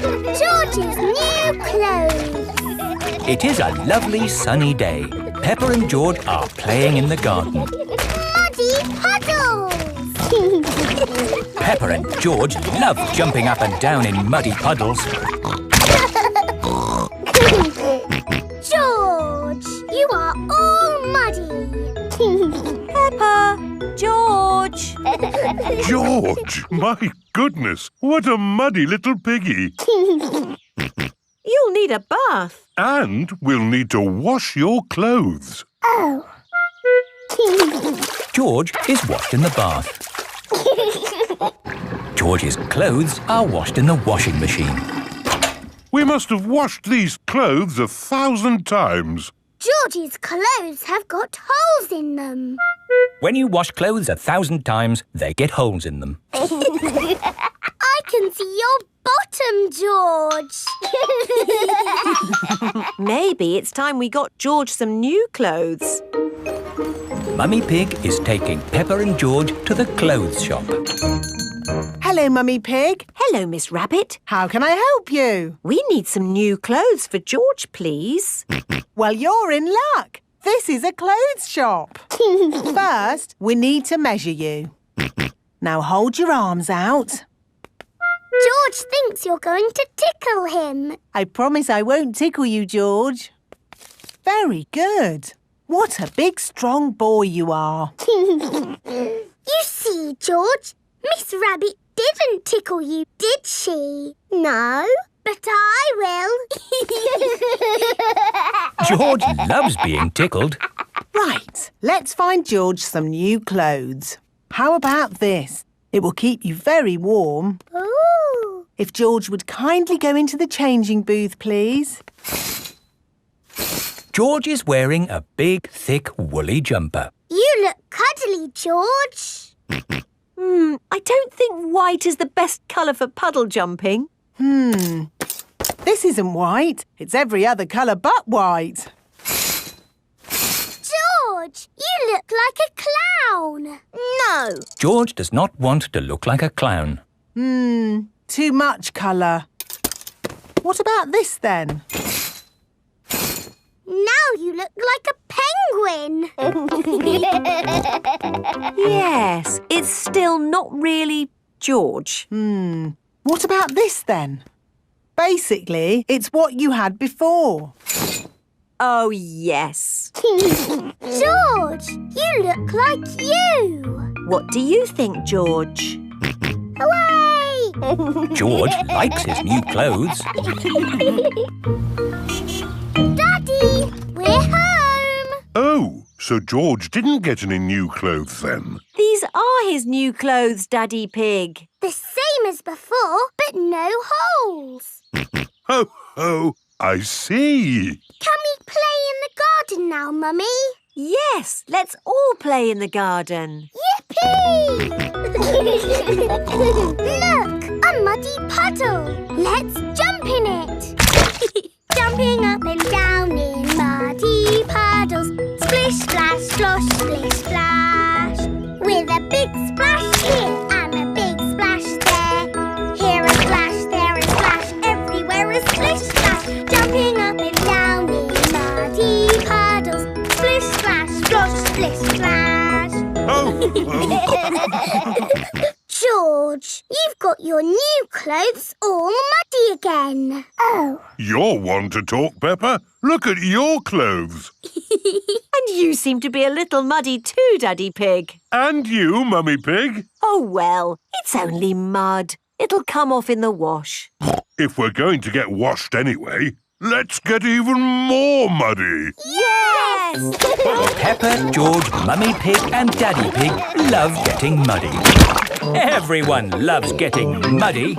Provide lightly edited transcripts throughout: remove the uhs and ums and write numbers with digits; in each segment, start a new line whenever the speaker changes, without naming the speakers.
George's new clothes.
It is a lovely sunny day. Peppa and George are playing in the garden.
Muddy puddles.
Peppa and George love jumping up and down in muddy puddles.
George, you are all muddy.
Peppa! George!
George, my goodness, what a muddy little piggy.
You'll need a bath.
And we'll need to wash your clothes.
Oh.
George is washed in the bath. George's clothes are washed in the washing machine.
We must have washed these clothes 1,000 times.
George's clothes have got holes in them.
When you wash clothes 1,000 times, they get holes in them.
I can see your bottom, George.
Maybe it's time we got George some new clothes.
Mummy Pig is taking Peppa and George to the clothes shop.
Hello, Mummy Pig.
Hello, Miss Rabbit.
How can I help you?
We need some new clothes for George, please.
Well, you're in luck. This is a clothes shop. First, we need to measure you. Now hold your arms out.
George thinks you're going to tickle him.
I promise I won't tickle you, George. Very good. What a big, strong boy you are.
You see, George, Miss Rabbit didn't tickle you, did she? No, but I will.
George loves being tickled.
Right, let's find George some new clothes. How about this? It will keep you very warm.
Ooh.
If George would kindly go into the changing booth, please.
George is wearing a big, thick, woolly jumper.
You look cuddly, George.
I don't think white is the best colour for puddle jumping.
This isn't white. It's every other colour but white.
George, you look like a clown. No.
George does not want to look like a clown.
Too much colour. What about this then?
Now you look like a penguin.
Yes, it's still not really George.
What about this then? Basically, it's what you had before.
Oh, yes.
George, you look like you.
What do you think, George?
Hooray!
George likes his new clothes.
Daddy, we're home.
Oh, so George didn't get any new clothes then?
These are his new clothes, Daddy Pig.
The same as before, but no holes.
Ho, ho, I see.
Can we play in the garden now, Mummy?
Yes, let's all play in the garden.
Yippee! Look, a muddy puddle. Let's jump in it. Jumping up and down in muddy puddles. Splish, splash, slosh, splish, splash. With a big splash here and a big splash there. Here a splash, there a splash, everywhere a splish, splash. Jumping up and down in muddy puddles. Splish, splash, slosh, splish, splash.
Oh,
George, you've got your new clothes all muddy again. Oh.
You're one to talk, Peppa. Look at your clothes.
And you seem to be a little muddy too, Daddy Pig.
And you, Mummy Pig.
Oh, well, it's only mud. It'll come off in the wash.
If we're going to get washed anyway, let's get even more muddy.
Yes!
Peppa, George, Mummy Pig and Daddy Pig love getting muddy. Everyone loves getting muddy.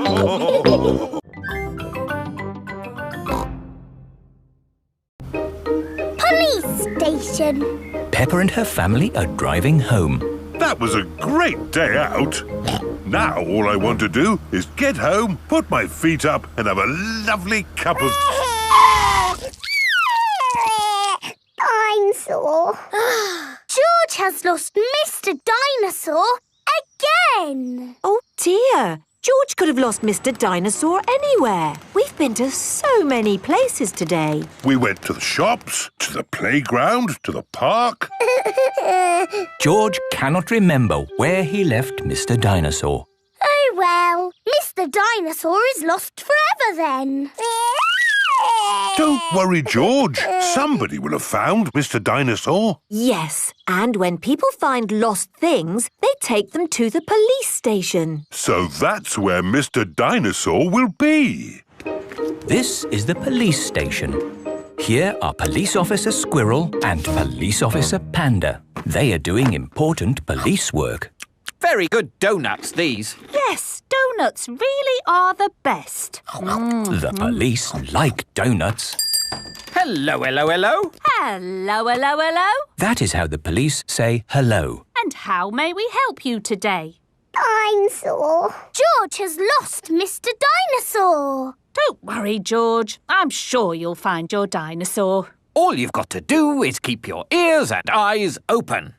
Police station.
Peppa and her family are driving home.
That was a great day out. Now all I want to do is get home, put my feet up and have a lovely cup of...
I'm sore. George has lost Mr. Dinosaur again.
Oh, dear. George could have lost Mr. Dinosaur anywhere. We've been to so many places today.
We went to the shops, to the playground, to the park.
George cannot remember where he left Mr. Dinosaur.
Oh, well, Mr. Dinosaur is lost forever then.
Don't worry, George. Somebody will have found Mr. Dinosaur.
Yes, and when people find lost things, they take them to the police station.
So that's where Mr. Dinosaur will be.
This is the police station. Here are Police Officer Squirrel and Police Officer Panda. They are doing important police work.
Very good donuts, these.
Yes, donuts really are the best.
The police like donuts.
Hello, hello, hello.
Hello, hello, hello.
That is how the police say hello.
And how may we help you today?
Dinosaur. George has lost Mr. Dinosaur.
Don't worry, George. I'm sure you'll find your dinosaur.
All you've got to do is keep your ears and eyes open.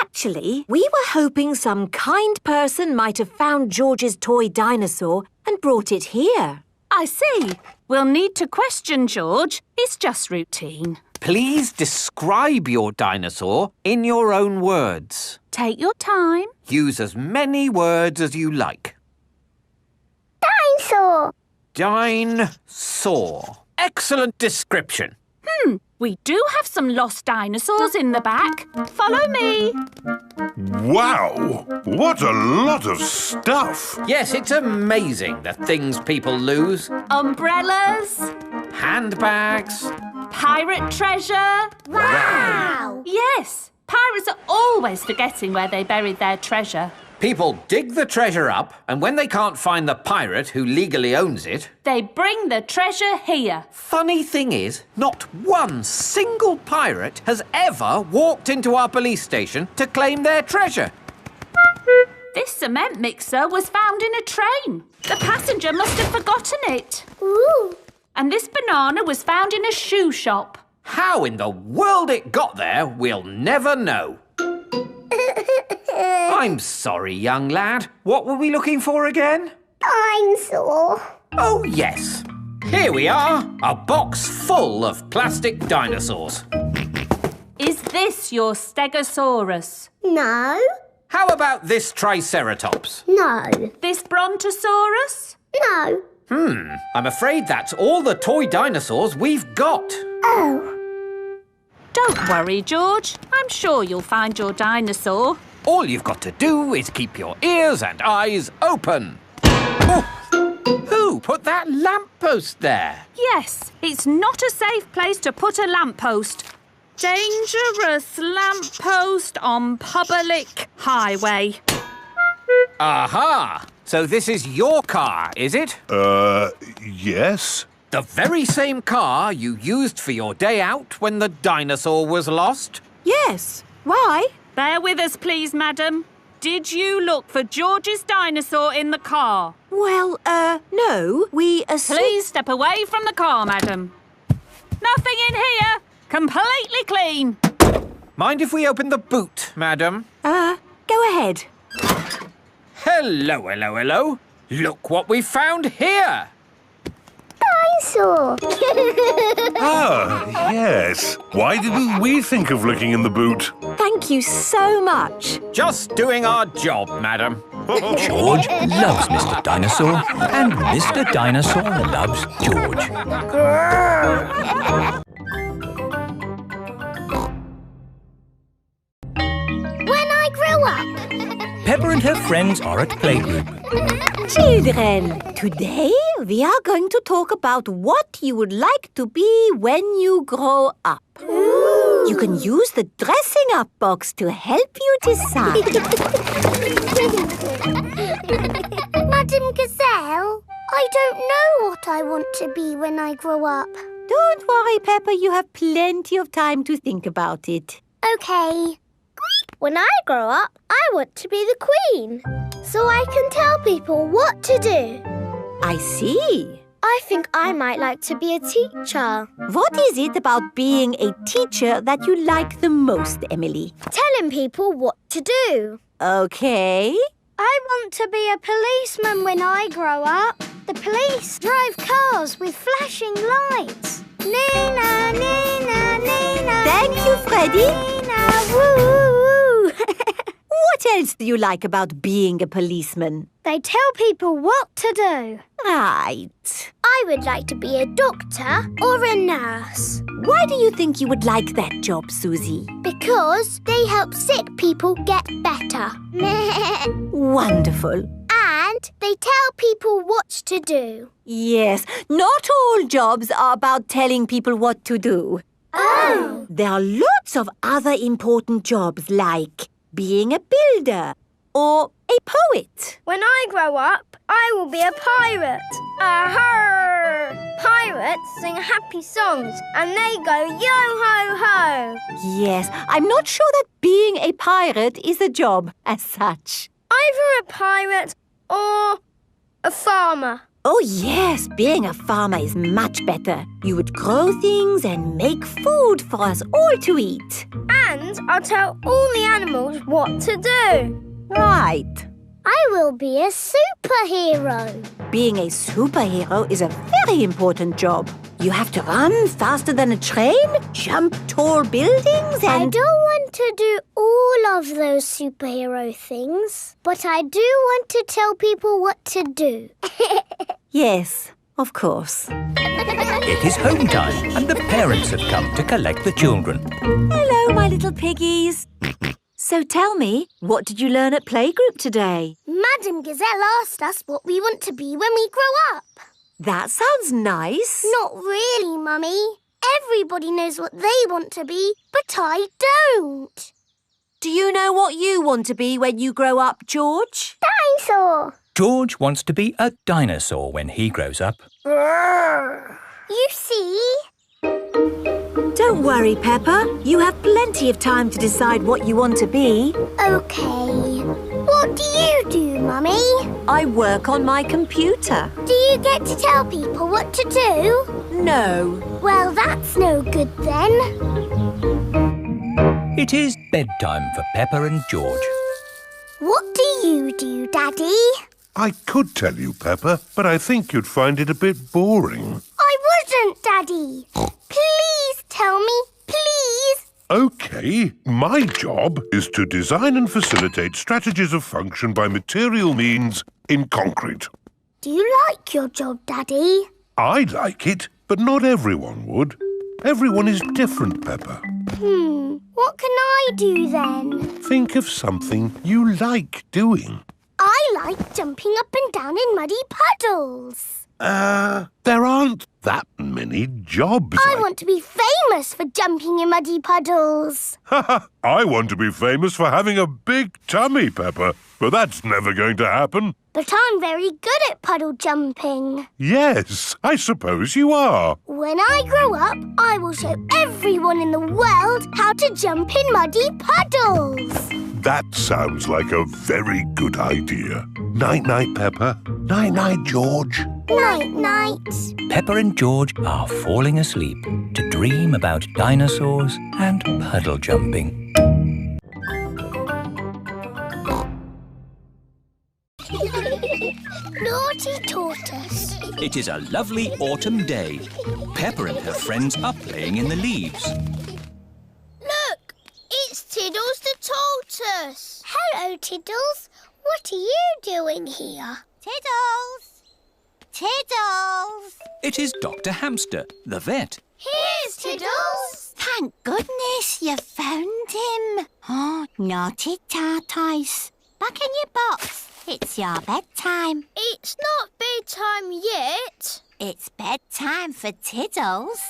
Actually, we were hoping some kind person might have found George's toy dinosaur and brought it here.
I see. We'll need to question George. It's just routine.
Please describe your dinosaur in your own words.
Take your time.
Use as many words as you like.
Dinosaur.
Dinosaur. Excellent description.
We do have some lost dinosaurs in the back. Follow me.
Wow! What a lot of stuff!
Yes, it's amazing the things people lose.
Umbrellas.
Handbags.
Pirate treasure.
Wow!
Yes, pirates are always forgetting where they buried their treasure.
People dig the treasure up, and when they can't find the pirate who legally owns it...
They bring the treasure here.
Funny thing is, not one single pirate has ever walked into our police station to claim their treasure.
This cement mixer was found in a train. The passenger must have forgotten it.
Ooh.
And this banana was found in a shoe shop.
How in the world it got there, we'll never know. I'm sorry, young lad. What were we looking for again?
Dinosaur.
Oh, yes. Here we are, a box full of plastic dinosaurs.
Is this your Stegosaurus?
No.
How about this Triceratops?
No.
This Brontosaurus?
No.
I'm afraid that's all the toy dinosaurs we've got.
Oh.
Don't worry, George. I'm sure you'll find your dinosaur.
All you've got to do is keep your ears and eyes open. Oh, who put that lamppost there?
Yes, it's not a safe place to put a lamppost. Dangerous lamppost on public highway.
Aha! So this is your car, is it?
Yes?
The very same car you used for your day out when the dinosaur was lost?
Yes. Why?
Bear with us, please, madam. Did you look for George's dinosaur in the car?
Well, no. We
Please step away from the car, madam. Nothing in here. Completely clean.
Mind if we open the boot, madam?
Go ahead.
Hello, hello, hello. Look what we found here.
Dinosaur.
Ah, yes. Why didn't we think of looking in the boot?
Thank you so much.
Just doing our job, madam.
George loves Mr. Dinosaur, and Mr. Dinosaur loves George.
When I grow up.
Peppa and her friends are at playgroup.
Children, today we are going to talk about what you would like to be when you grow up. You can use the dressing up box to help you decide.
Madam Gazelle, I don't know what I want to be when I grow up.
Don't worry, Peppa, you have plenty of time to think about it.
Okay. When I grow up, I want to be the Queen, so I can tell people what to do.
I see.
I think I might like to be a teacher.
What is it about being a teacher that you like the most, Emily?
Telling people what to do.
Okay.
I want to be a policeman when I grow up. The police drive cars with flashing lights. Nina, Nina, Nina.
Thank you, Freddie.
Nina, woo.
What else do you like about being a policeman?
They tell people what to do.
Right.
I would like to be a doctor or a nurse.
Why do you think you would like that job, Susie?
Because they help sick people get better.
Wonderful.
And they tell people what to do.
Yes, not all jobs are about telling people what to do.
Oh!
There are lots of other important jobs like being a builder or a poet.
When I grow up, I will be a pirate. Aha! Pirates sing happy songs and they go yo-ho-ho.
Yes, I'm not sure that being a pirate is a job as such.
Either a pirate or a farmer.
Oh yes, being a farmer is much better. You would grow things and make food for us all to eat.
And I'll tell all the animals what to do.
Right.
I will be a superhero.
Being a superhero is a very important job. You have to run faster than a train, jump tall buildings
I
and...
don't want to do all of those superhero things, but I do want to tell people what to do.
Yes, of course.
It is home time and the parents have come to collect the children.
Hello, my little piggies. So tell me, what did you learn at playgroup today?
Madam Gazelle asked us what we want to be when we grow up.
That sounds nice.
Not really, Mummy. Everybody knows what they want to be, but I don't.
Do you know what you want to be when you grow up, George?
Dinosaur.
George wants to be a dinosaur when he grows up.
You see?
Don't worry, Peppa. You have plenty of time to decide what you want to be.
OK. What do you do, Mummy?
I work on my computer.
Do you get to tell people what to do?
No.
Well, that's no good then.
It is bedtime for Peppa and George.
What do you do, Daddy?
I could tell you, Peppa, but I think you'd find it a bit boring.
I wouldn't, Daddy. Please tell me, please.
OK, my job is to design and facilitate strategies of function by material means in concrete.
Do you like your job, Daddy?
I like it, but not everyone would. Everyone is different, Peppa.
What can I do then?
Think of something you like doing.
I like jumping up and down in muddy puddles.
There aren't that many jobs.
I want to be famous for jumping in muddy puddles.
I want to be famous for having a big tummy, Peppa, but that's never going to happen.
But I'm very good at puddle jumping.
Yes, I suppose you are.
When I grow up, I will show everyone in the world how to jump in muddy puddles.
That sounds like a very good idea. Night-night, Peppa. Night-night, George.
Night-night.
Peppa and George are falling asleep to dream about dinosaurs and puddle jumping.
Naughty tortoise.
It is a lovely autumn day. Peppa and her friends are playing in the leaves.
Look, it's Tiddles the tortoise. Hello, Tiddles. What are you doing here?
Tiddles! Tiddles!
It is Dr. Hamster, the vet.
Here's Tiddles.
Thank goodness you found him. Oh, naughty tortoise. Back in your box. It's your bedtime.
It's not bedtime yet.
It's bedtime for Tiddles.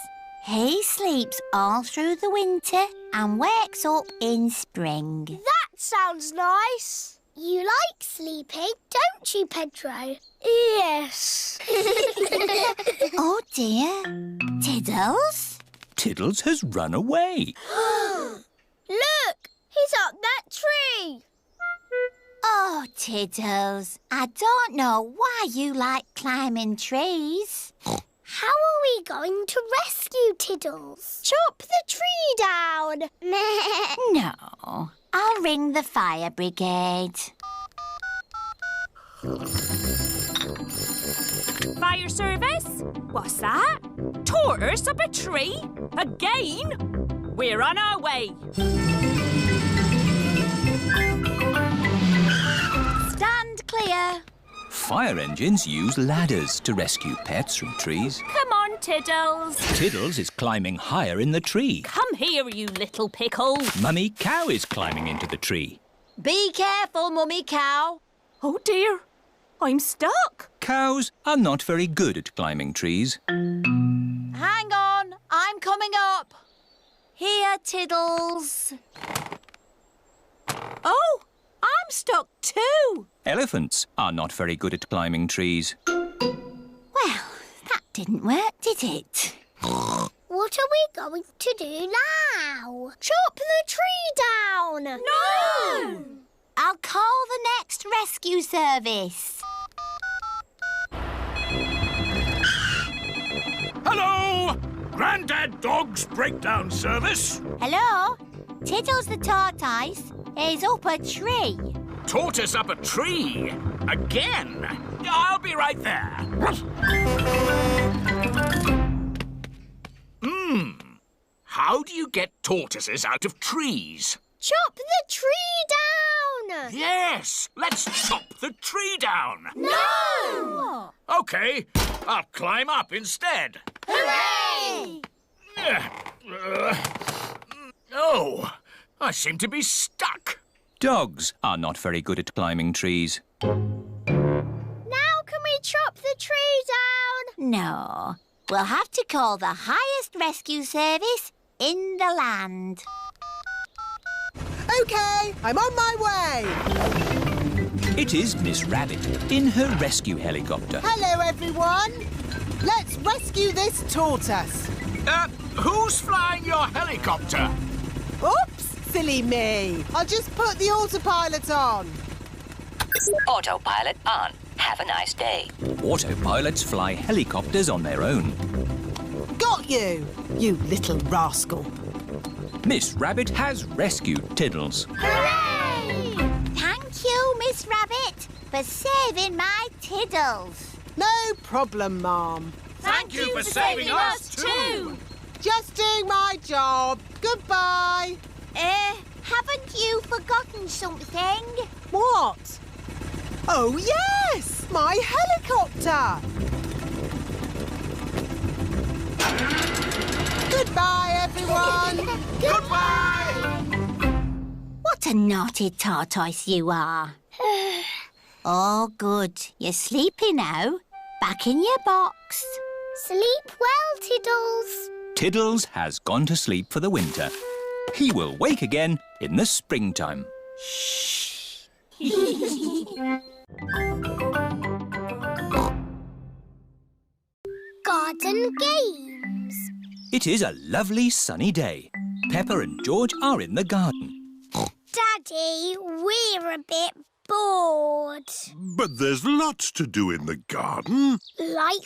He sleeps all through the winter and wakes up in spring.
That sounds nice. You like sleeping, don't you, Pedro? Yes.
Oh dear. Tiddles?
Tiddles has run away.
Look, he's up that tree.
Oh, Tiddles, I don't know why you like climbing trees.
How are we going to rescue Tiddles? Chop the tree down.
No, I'll ring the fire brigade.
Fire service? What's that? Tortoise up a tree? Again? We're on our way.
Stand clear.
Fire engines use ladders to rescue pets from trees.
Come on, Tiddles.
Tiddles is climbing higher in the tree.
Come here, you little pickle.
Mummy Cow is climbing into the tree.
Be careful, Mummy Cow.
Oh, dear. I'm stuck.
Cows are not very good at climbing trees.
Hang on, I'm coming up. Here, Tiddles.
Oh, I'm stuck too.
Elephants are not very good at climbing trees.
Well, that didn't work, did it?
What are we going to do now? Chop the tree down!
No!
I'll call the next rescue service.
Hello! Grandad Dog's breakdown service.
Hello? Tiddles the tortoise is up a tree.
Tortoise up a tree. Again. I'll be right there. How do you get tortoises out of trees?
Chop the tree down!
Yes, let's chop the tree down.
No!
OK, I'll climb up instead.
Hooray!
Oh, I seem to be stuck.
Dogs are not very good at climbing trees.
Now can we chop the tree down?
No, we'll have to call the highest rescue service in the land.
OK, I'm on my way.
It is Miss Rabbit in her rescue helicopter.
Hello, everyone. Let's rescue this tortoise.
Who's flying your helicopter?
Oops, silly me. I'll just put the autopilot on.
Autopilot on. Have a nice day.
Autopilots fly helicopters on their own.
Got you, you little rascal.
Miss Rabbit has rescued Tiddles.
Hooray!
Thank you, Miss Rabbit, for saving my Tiddles.
No problem, Ma'am.
Thank you for saving us too.
Just doing my job. Goodbye.
Haven't you forgotten something?
What? Oh, yes! My helicopter! Goodbye, everyone!
Goodbye!
What a naughty tortoise you are. Oh, good. You're sleepy now. Back in your box.
Sleep well, Tiddles.
Tiddles has gone to sleep for the winter. He will wake again in the springtime.
Garden games.
It is a lovely sunny day. Peppa and George are in the garden.
Daddy, we're a bit bored.
But there's lots to do in the garden.
Like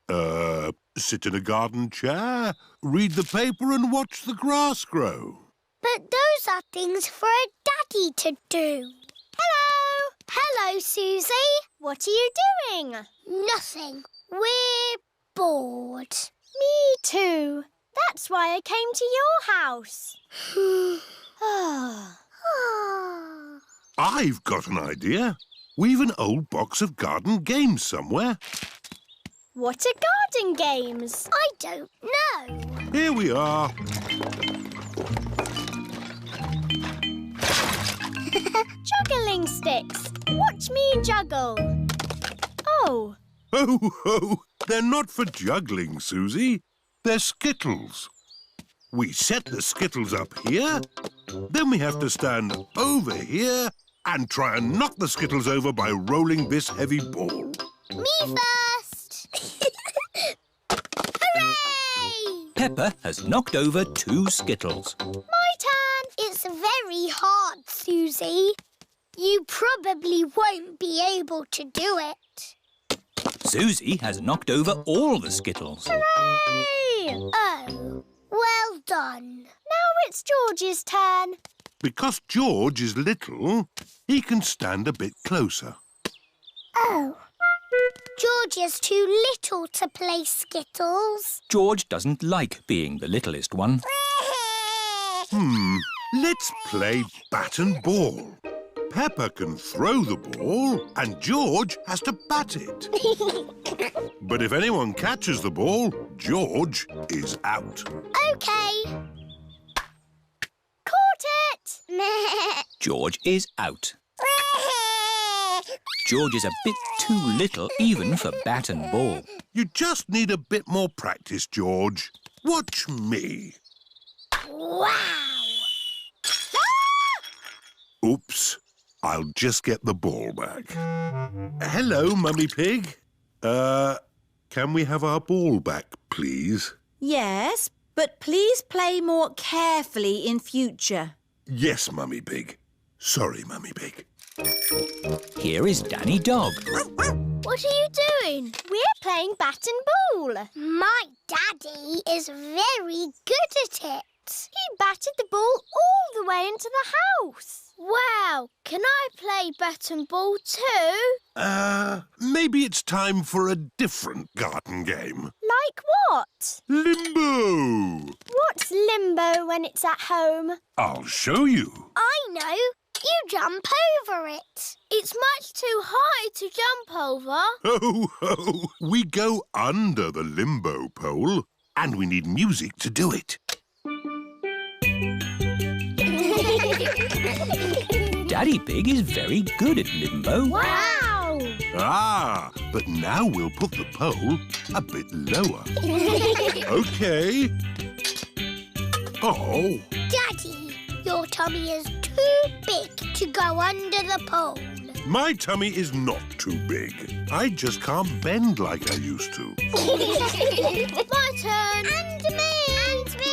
what?
Sit in a garden chair, read the paper and watch the grass grow.
But those are things for a daddy to do. Hello! Hello, Susie. What are you doing? Nothing. We're bored. Me too. That's why I came to your house.
I've got an idea. We've an old box of garden games somewhere.
What are garden games? I don't know.
Here we are.
Juggling sticks. Watch me juggle. Oh.
Oh, ho! They're not for juggling, Susie. They're skittles. We set the skittles up here, then we have to stand over here and try and knock the skittles over by rolling this heavy ball.
Me first. Hooray!
Peppa has knocked over 2 skittles.
My turn. It's very hard, Susie. You probably won't be able to do it.
Susie has knocked over all the skittles.
Hooray! Oh, well done. Now it's George's turn.
Because George is little, he can stand a bit closer.
Oh. George is too little to play Skittles.
George doesn't like being the littlest one.
Let's play bat and ball. Peppa can throw the ball and George has to bat it. But if anyone catches the ball, George is out.
OK. Caught it!
George is out. George is a bit too little even for bat and ball.
You just need a bit more practice, George. Watch me.
Wow!
Oops. I'll just get the ball back. Hello, Mummy Pig. Can we have our ball back, please?
Yes, but please play more carefully in future.
Yes, Mummy Pig. Sorry, Mummy Pig.
Here is Danny Dog.
What are you doing? We're playing bat and ball. My daddy is very good at it. He batted the ball all the way into the house. Wow, can I play bat and ball too?
Maybe it's time for a different garden game.
Like what?
Limbo!
What's limbo when it's at home?
I'll show you.
I know. You jump over it. It's much too high to jump over.
Ho, ho! We go under the limbo pole and we need music to do it.
Daddy Pig is very good at limbo.
Wow!
Ah, but now we'll put the pole a bit lower. OK. Oh.
Daddy, your tummy is too big to go under the pole.
My tummy is not too big. I just can't bend like I used to.
My turn. And me.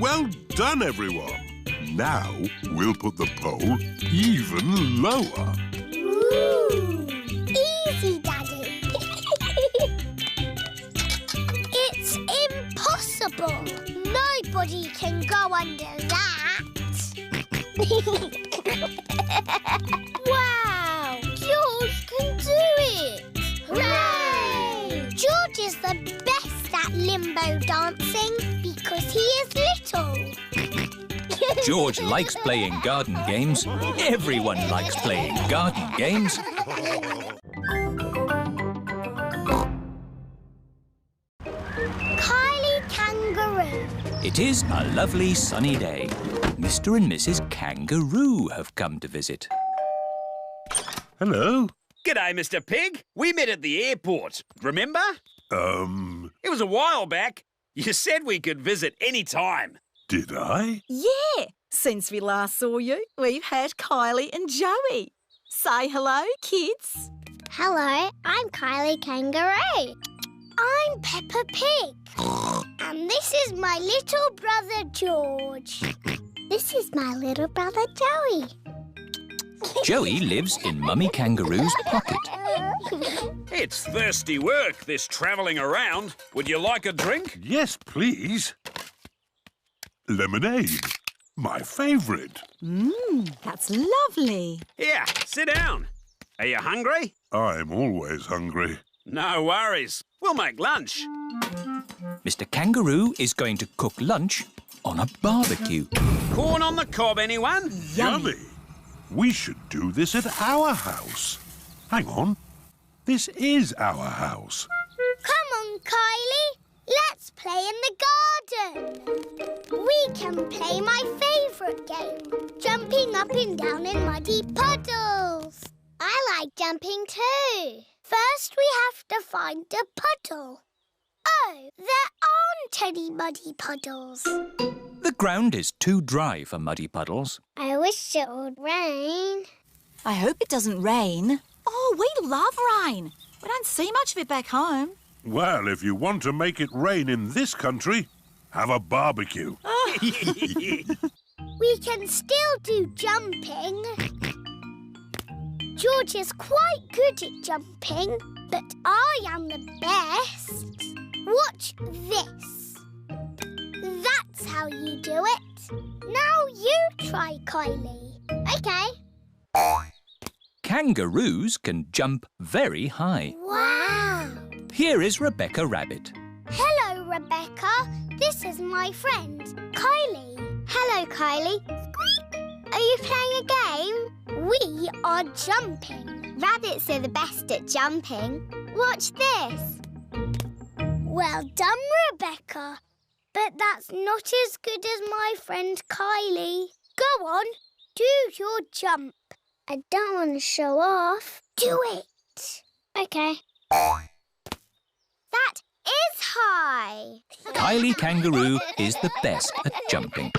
Well done, everyone. Now we'll put the pole even lower.
Ooh. Easy, Daddy. It's impossible. Nobody can go under that. Wow! George can do it! Hooray! George is the best at limbo dancing because he is little.
George likes playing garden games. Everyone likes playing garden games.
Kylie Kangaroo.
It is a lovely sunny day. Mr. and Mrs. Kangaroo have come to visit.
Hello.
G'day, Mr. Pig. We met at the airport. Remember? It was a while back. You said we could visit any time.
Did I?
Yeah. Since we last saw you, we've had Kylie and Joey. Say hello, kids.
Hello, I'm Kylie Kangaroo. I'm Peppa Pig. And this is my little brother George. This is my little brother Joey.
Joey lives in Mummy Kangaroo's pocket.
It's thirsty work, this travelling around. Would you like a drink?
Yes, please. Lemonade. My favourite.
That's lovely.
Here, sit down. Are you hungry?
I'm always hungry.
No worries. We'll make lunch.
Mr. Kangaroo is going to cook lunch on a barbecue.
Corn on the cob, anyone?
Yummy. We should do this at our house. Hang on. This is our house.
Come on, Kylie. Let's play in the garden. We can play my favourite game, jumping up and down in muddy puddles. I like jumping too. First, we have to find a puddle. Oh, there aren't any muddy puddles.
The ground is too dry for muddy puddles.
I wish it would rain.
I hope it doesn't rain. Oh, we love rain. We don't see much of it back home.
Well, if you want to make it rain in this country, have a barbecue.
We can still do jumping. George is quite good at jumping, but I am the best. Watch this. That's how you do it. Now you try, Kylie. OK.
Kangaroos can jump very high.
Wow!
Here is Rebecca Rabbit.
Hello, Rebecca. This is my friend, Kylie. Hello, Kylie. Squeak! Are you playing a game? We are jumping. Rabbits are the best at jumping. Watch this. Well done, Rebecca. But that's not as good as my friend Kylie. Go on, do your jump. I don't want to show off. Do it. OK. That is high.
Kylie Kangaroo is the best at jumping.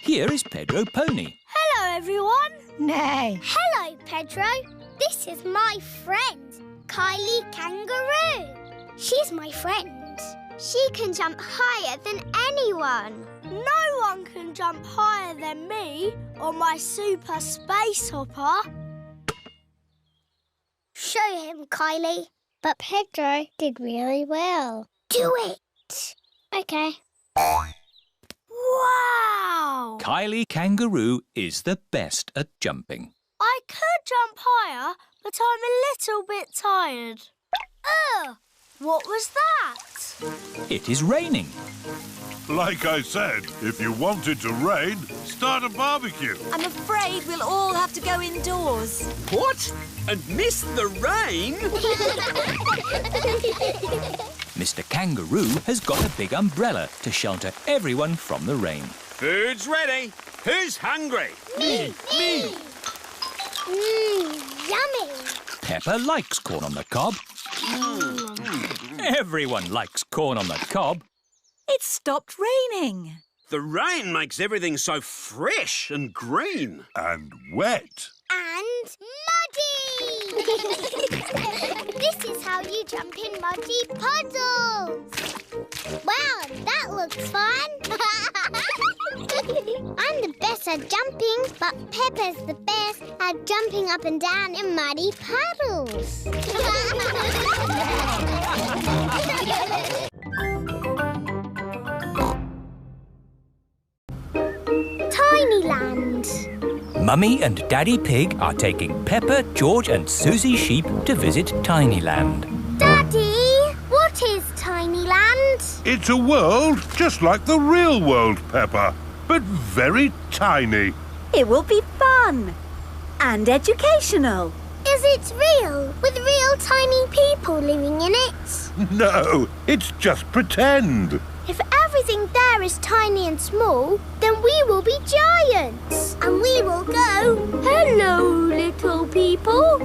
Here is Pedro Pony.
Hello, everyone.
Nay.
Hello, Pedro. This is my friend, Kylie Kangaroo. She's my friend. She can jump higher than anyone. No one can jump higher than me or my super space hopper. Show him, Kylie. But Pedro did really well. Do it. OK. Wow!
Kylie Kangaroo is the best at jumping.
I could jump higher, but I'm a little bit tired. Ugh! What was that?
It is raining.
Like I said, if you want it to rain, start a barbecue.
I'm afraid we'll all have to go indoors.
What? And miss the rain?
Mr. Kangaroo has got a big umbrella to shelter everyone from the rain.
Food's ready. Who's hungry?
Me! Yummy!
Peppa likes corn on the cob. Everyone likes corn on the cob.
It stopped raining.
The rain makes everything so fresh and green.
And wet.
And muddy! This is how you jump in muddy puddles. Wow, that looks fun. I'm the best at jumping, but Peppa's the best at jumping up and down in muddy puddles. Tinyland.
Mummy and Daddy Pig are taking Peppa, George and Susie Sheep to visit Tinyland.
Daddy, what is Tinyland?
It's a world just like the real world, Peppa, but very tiny.
It will be fun and educational.
Is it real, with real tiny people living in it?
No, it's just pretend.
If everything there is tiny and small, then we will be giants. And we will go, hello, little people.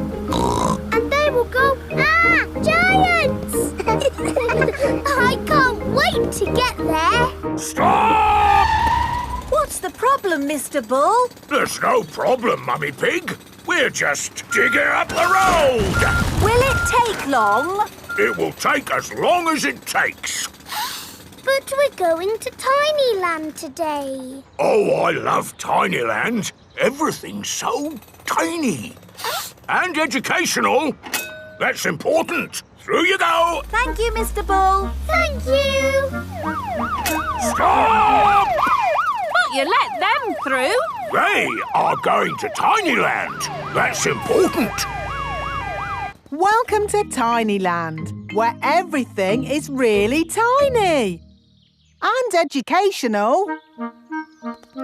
And they will go, ah, giants! I can't wait to get there.
Stop!
What's the problem, Mr. Bull?
There's no problem, Mummy Pig. We're just digging up the road.
Will it take long?
It will take as long as it takes.
But we're going to Tinyland today.
Oh, I love Tinyland. Everything's so tiny. And educational. That's important. Through you go.
Thank you, Mr. Bull.
Thank you.
Stop!
But you let them through.
They are going to Tinyland. That's important.
Welcome to Tinyland, where everything is really tiny. And educational.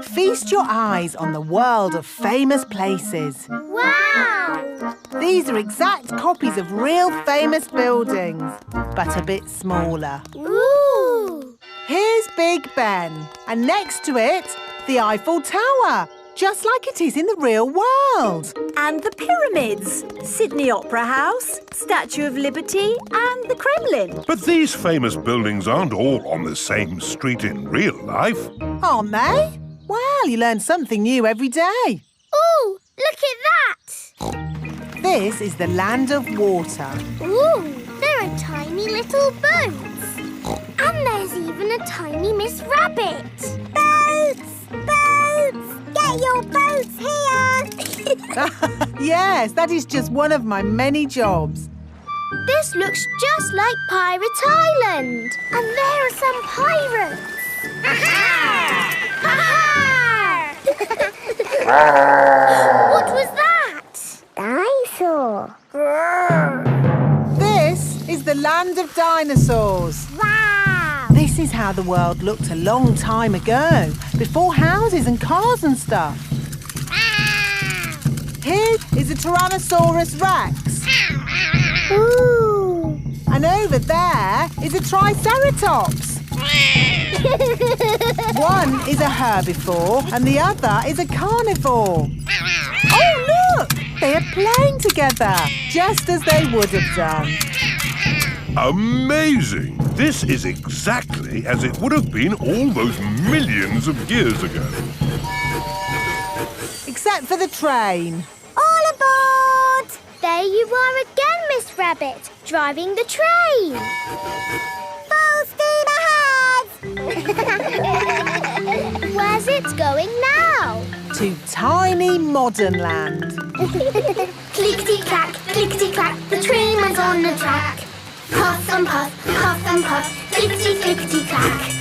Feast your eyes on the world of famous places.
Wow!
These are exact copies of real famous buildings, but a bit smaller.
Ooh!
Here's Big Ben, and next to it, the Eiffel Tower, just like it is in the real world.
And the pyramids, Sydney Opera House, Statue of Liberty and the Kremlin.
But these famous buildings aren't all on the same street in real life.
Aren't they? Well, you learn something new every day.
Ooh, look at that!
This is the land of water.
Ooh, there are tiny little boats. And there's even a tiny Miss Rabbit. Boats! Boats! Get your boats here!
Yes, that is just one of my many jobs.
This looks just like Pirate Island. And there are some pirates. Aha! Aha! What was that? Dinosaurs.
dinosaurs.
Wow!
This is how the world looked a long time ago, before houses and cars and stuff. Here is a Tyrannosaurus Rex.
Ooh!
And over there is a Triceratops. One is a herbivore and the other is a carnivore. Oh, look! They are playing together, just as they would have done.
Amazing! This is exactly as it would have been all those millions of years ago.
Except for the train.
All aboard! There you are again, Miss Rabbit, driving the train. Full steam ahead! Where's it going now?
To tiny modern land.
Clickety-clack, clickety-clack, the train went on the track. Puff and puff, clickety-clickety-clack.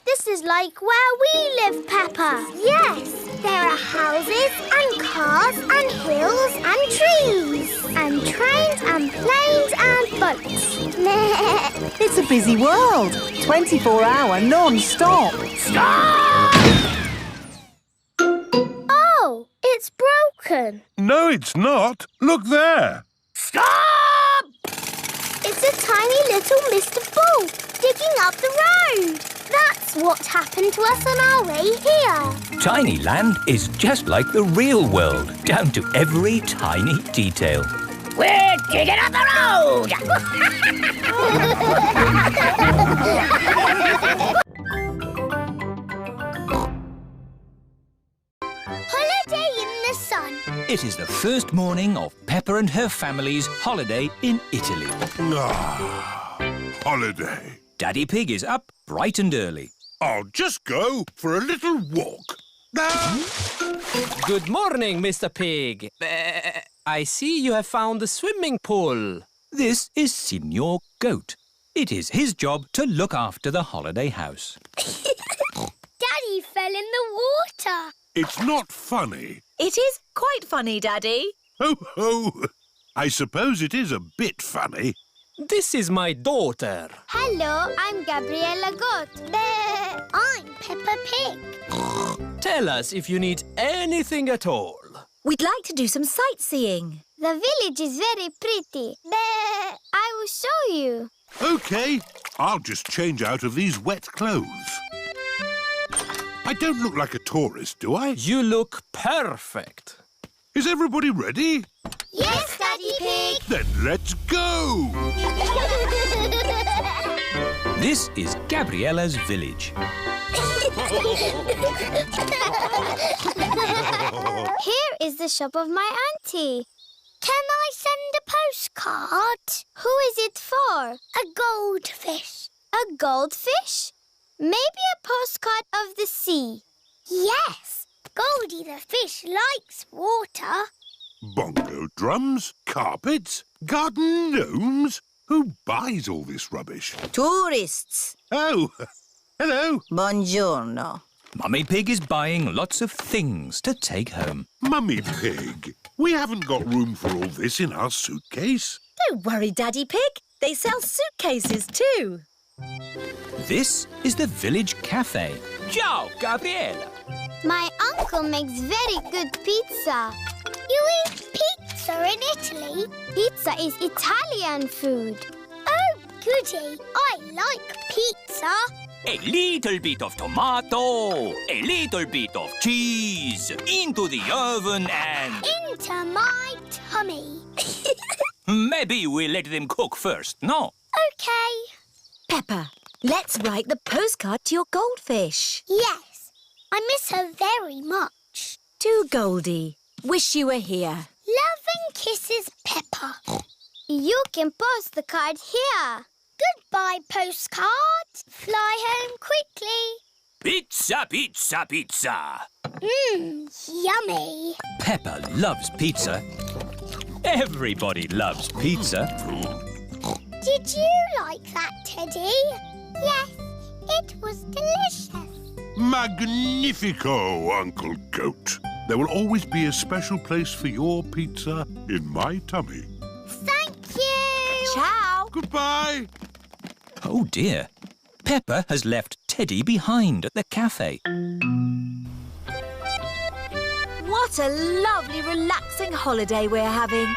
This is like where we live, Peppa. Yes, there are houses and cars and hills and trees and trains and planes and boats.
It's a busy world. 24-hour non-stop.
Stop! Oh, it's broken.
No, it's not. Look there.
Stop! It's a tiny little Mr. Bull digging up the road. That's what happened to us on our way here.
Tiny Land is just like the real world, down to every tiny detail.
We're digging up the road!
Holiday in the sun.
It is the first morning of Peppa and her family's holiday in Italy.
Ah, holiday.
Daddy Pig is up bright and early.
I'll just go for a little walk.
Good morning, Mr. Pig. I see you have found the swimming pool.
This is Signor Goat. It is his job to look after the holiday house.
Daddy fell in the water.
It's not funny.
It is quite funny, Daddy.
Ho, ho! I suppose it is a bit funny.
This is my daughter.
Hello, I'm Gabriella Goat. I'm Peppa Pig.
Tell us if you need anything at all.
We'd like to do some sightseeing.
The village is very pretty. I will show you.
OK, I'll just change out of these wet clothes. I don't look like a tourist, do I?
You look perfect.
Is everybody ready?
Yes, Daddy Pig.
Then let's go!
This is Gabriella's village.
Here is the shop of my auntie. Can I send a postcard? Who is it for? A goldfish. A goldfish? Maybe a postcard of the sea. Yes, Goldie the fish likes water.
Bongo drums, carpets, garden gnomes. Who buys all this rubbish?
Tourists.
Oh, hello.
Buongiorno.
Mummy Pig is buying lots of things to take home.
Mummy Pig, we haven't got room for all this in our suitcase.
Don't worry, Daddy Pig. They sell suitcases too.
This is the village cafe. Ciao, Gabriella.
My uncle makes very good pizza. You eat pizza in Italy? Pizza is Italian food. Oh, goody. I like pizza.
A little bit of tomato, a little bit of cheese, into the oven and...
Into my tummy.
Maybe we'll let them cook first, no?
OK.
Peppa, let's write the postcard to your goldfish.
Yes. I miss her very much.
To Goldie. Wish you were here.
Love and kisses, Peppa. You can post the card here. Goodbye, postcard. Fly home quickly.
Pizza, pizza, pizza.
Yummy.
Peppa loves pizza. Everybody loves pizza.
Did you like that, Teddy? Yes, it was delicious.
Magnifico, Uncle Goat. There will always be a special place for your pizza in my tummy.
Thank you.
Ciao.
Goodbye.
Oh dear. Peppa has left Teddy behind at the cafe.
What a lovely, relaxing holiday we're having.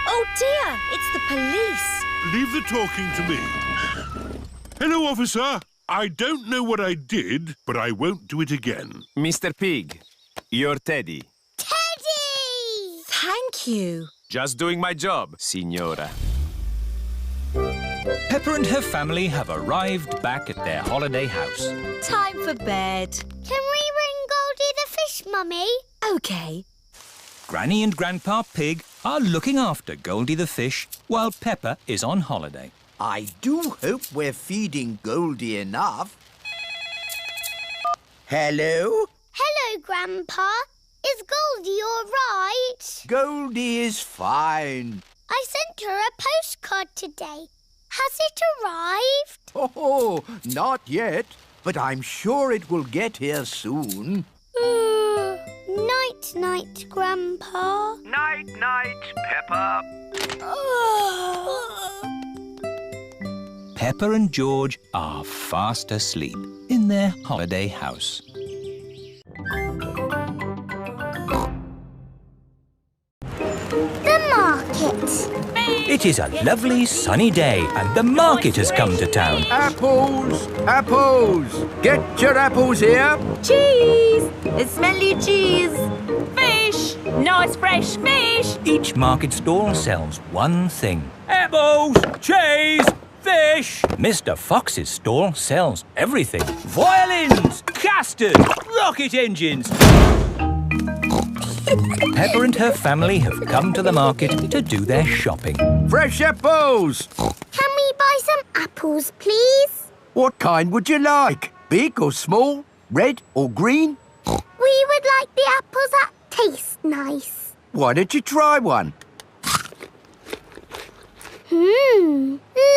Oh dear, it's the police.
Leave the talking to me. Hello, officer. I don't know what I did, but I won't do it again.
Mr. Pig, you're Teddy.
Teddy!
Thank you.
Just doing my job, Signora.
Peppa and her family have arrived back at their holiday house.
Time for bed.
Can we ring Goldie the fish, Mummy?
OK.
Granny and Grandpa Pig are looking after Goldie the fish while Peppa is on holiday.
I do hope we're feeding Goldie enough. Hello?
Hello, Grandpa. Is Goldie all right?
Goldie is fine.
I sent her a postcard today. Has it arrived?
Oh, not yet, but I'm sure it will get here soon.
Night-night, Grandpa.
Night-night, Peppa.
Peppa and George are fast asleep in their holiday house.
The market.
It is a lovely sunny day and the market has come to town.
Apples! Apples! Get your apples here.
Cheese! Smelly cheese.
Fish! Nice fresh fish!
Each market stall sells one thing. Apples, cheese, fish. Mr. Fox's stall sells everything. Violins, custard, rocket engines. Peppa and her family have come to the market to do their shopping.
Fresh apples!
Can we buy some apples, please?
What kind would you like? Big or small? Red or green?
We would like the apples that taste nice.
Why don't you try one?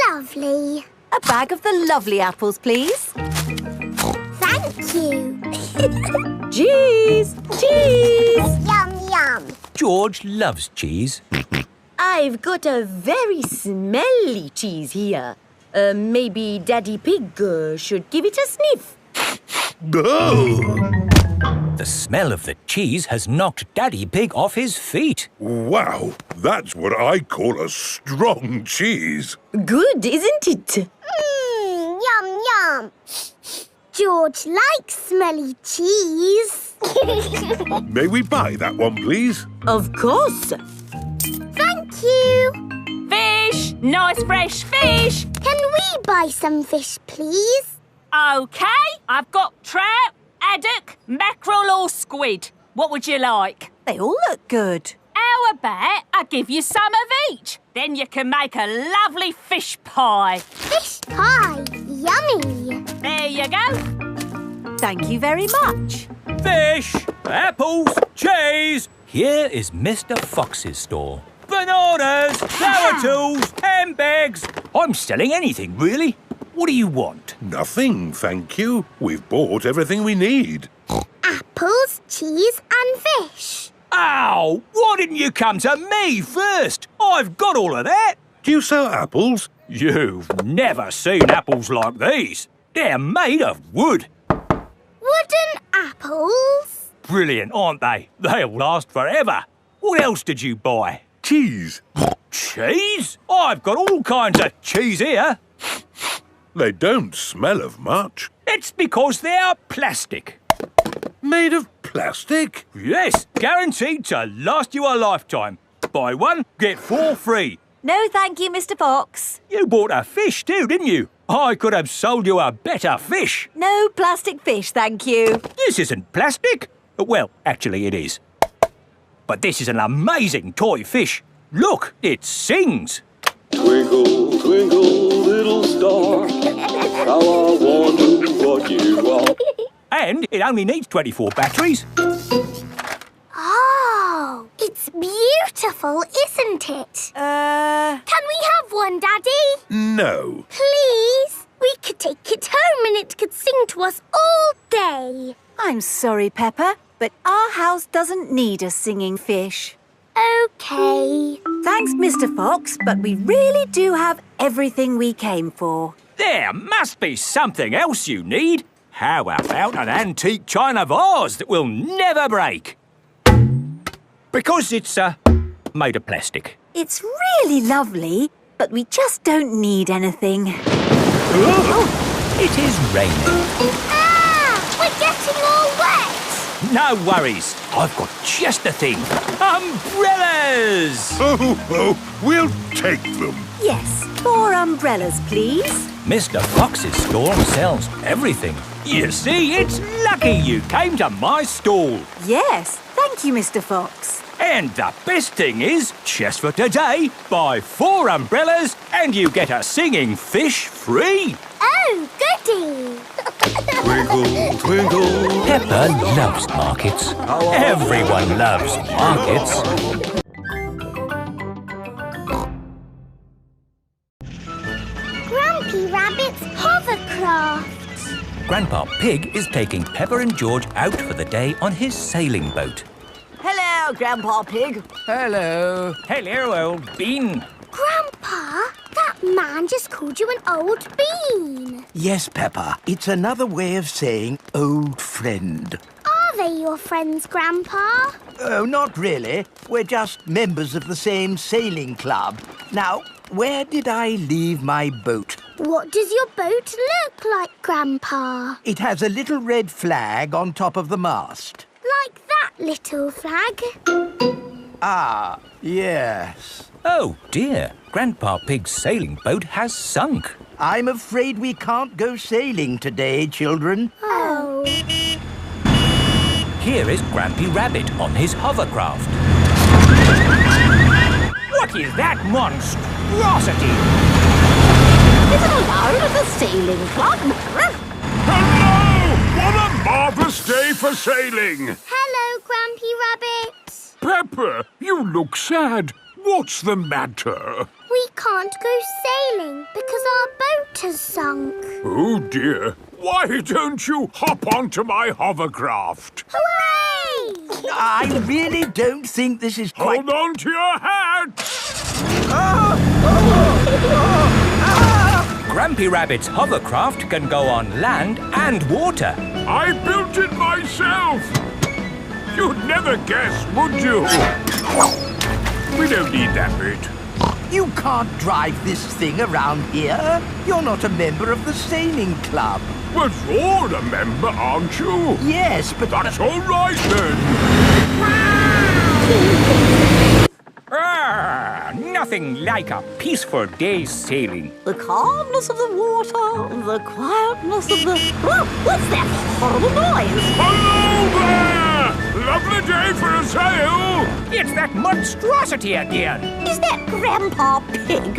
Lovely.
A bag of the lovely apples, please.
Thank you.
Cheese! Cheese!
Yum, yum.
George loves cheese.
I've got a very smelly cheese here. Maybe Daddy Pig should give it a sniff.
The smell of the cheese has knocked Daddy Pig off his feet.
Wow, that's what I call a strong cheese.
Good, isn't it?
Yum, yum. George likes smelly cheese.
May we buy that one, please?
Of course.
Thank you.
Fish! Nice fresh fish!
Can we buy some fish, please?
OK, I've got trout, haddock, mackerel or squid. What would you like?
They all look good.
How about I give you some of each? Then you can make a lovely fish pie.
Fish pie. Yummy.
There you go.
Thank you very much.
Fish, apples, cheese. Here is Mr. Fox's store. Bananas, flower tools, handbags. I'm selling anything, really. What do you want?
Nothing, thank you. We've bought everything we need.
Apples, cheese and fish.
Ow! Why didn't you come to me first? I've got all of that.
Do you sell apples?
You've never seen apples like these. They're made of wood.
Wooden apples.
Brilliant, aren't they? They'll last forever. What else did you buy?
Cheese.
Cheese? I've got all kinds of cheese here.
They don't smell of much.
It's because they're plastic.
Made of plastic?
Yes, guaranteed to last you a lifetime. Buy one, get 4 free.
No, thank you, Mr. Fox.
You bought a fish too, didn't you? I could have sold you a better fish.
No plastic fish, thank you.
This isn't plastic. Well, actually it is. But this is an amazing toy fish. Look, it sings.
Twinkle, twinkle, little star, how I wonder what you are.
And it only needs 24 batteries.
Oh, it's beautiful, isn't it? Can we have one, Daddy?
No.
Please? We could take it home and it could sing to us all day.
I'm sorry, Peppa, but our house doesn't need a singing fish.
OK.
Thanks, Mr. Fox, but we really do have everything we came for.
There must be something else you need. How about an antique china vase that will never break? Because it's made of plastic.
It's really lovely, but we just don't need anything.
It is raining.
Ah! We're getting all wet!
No worries. I've got just the thing. Umbrellas!
Oh, we'll take them.
Yes, 4 umbrellas, please.
Mr. Fox's store sells everything. You see, it's lucky you came to my stall.
Yes, thank you, Mr. Fox.
And the best thing is, just for today, buy 4 umbrellas and you get a singing fish free.
Oh, goody!
Twinkle, twinkle.
Peppa loves markets. Everyone loves markets.
Grumpy Rabbit's hovercraft.
Grandpa Pig is taking Peppa and George out for the day on his sailing boat.
Hello, Grandpa Pig.
Hello.
Hello, old bean.
Grandpa, that man just called you an old bean.
Yes, Peppa. It's another way of saying old friend.
Are they your friends, Grandpa?
Oh, not really. We're just members of the same sailing club. Now, where did I leave my boat?
What does your boat look like, Grandpa?
It has a little red flag on top of the mast.
Like that little flag?
Ah, yes.
Oh, dear. Grandpa Pig's sailing boat has sunk.
I'm afraid we can't go sailing today, children.
Oh.
Here is Grampy Rabbit on his hovercraft. What is that monstrosity?
Is it allowed at the sailing club?
Hello! What a marvellous day for sailing!
Hello, Grampy Rabbit.
Peppa, you look sad. What's the matter?
We can't go sailing because our boat has sunk.
Oh, dear. Why don't you hop onto my hovercraft?
Hooray!
I really don't think this is quite...
Hold on to your hat!
Grampy Rabbit's hovercraft can go on land and water.
I built it myself! You'd never guess, would you? We don't need that bit.
You can't drive this thing around here. You're not a member of the sailing club.
But you're a member, aren't you?
Yes, but...
That's all right, then.
Nothing like a peaceful day's sailing.
The calmness of the water, the quietness of the... Oh, what's that horrible noise?
Hello there! Lovely day for a sail!
It's that monstrosity again.
Is that Grandpa Pig?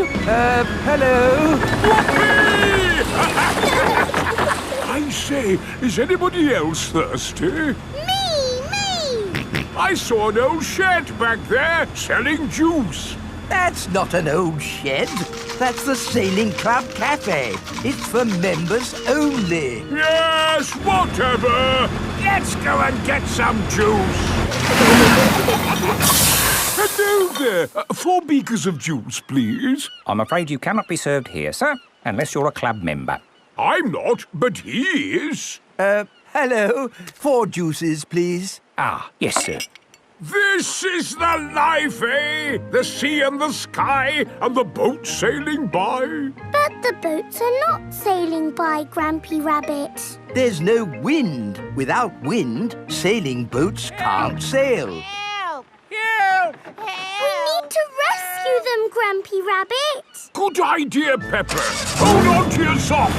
Hello?
I say, is anybody else thirsty?
Me!
I saw an old shed back there selling juice.
That's not an old shed. That's the Sailing Club Cafe. It's for members only.
Yes, whatever. Let's go and get some juice. Hello there. 4 beakers of juice, please.
I'm afraid you cannot be served here, sir, unless you're a club member.
I'm not, but he is.
Hello. 4 juices, please.
Ah, yes, sir.
This is the life, eh? The sea and the sky and the boat sailing by.
But the boats are not sailing by, Grampy Rabbit.
There's no wind. Without wind, sailing boats can't sail.
Help! Help! We need to rescue them, Grampy Rabbit.
Good idea, Peppa. Hold on to your socks.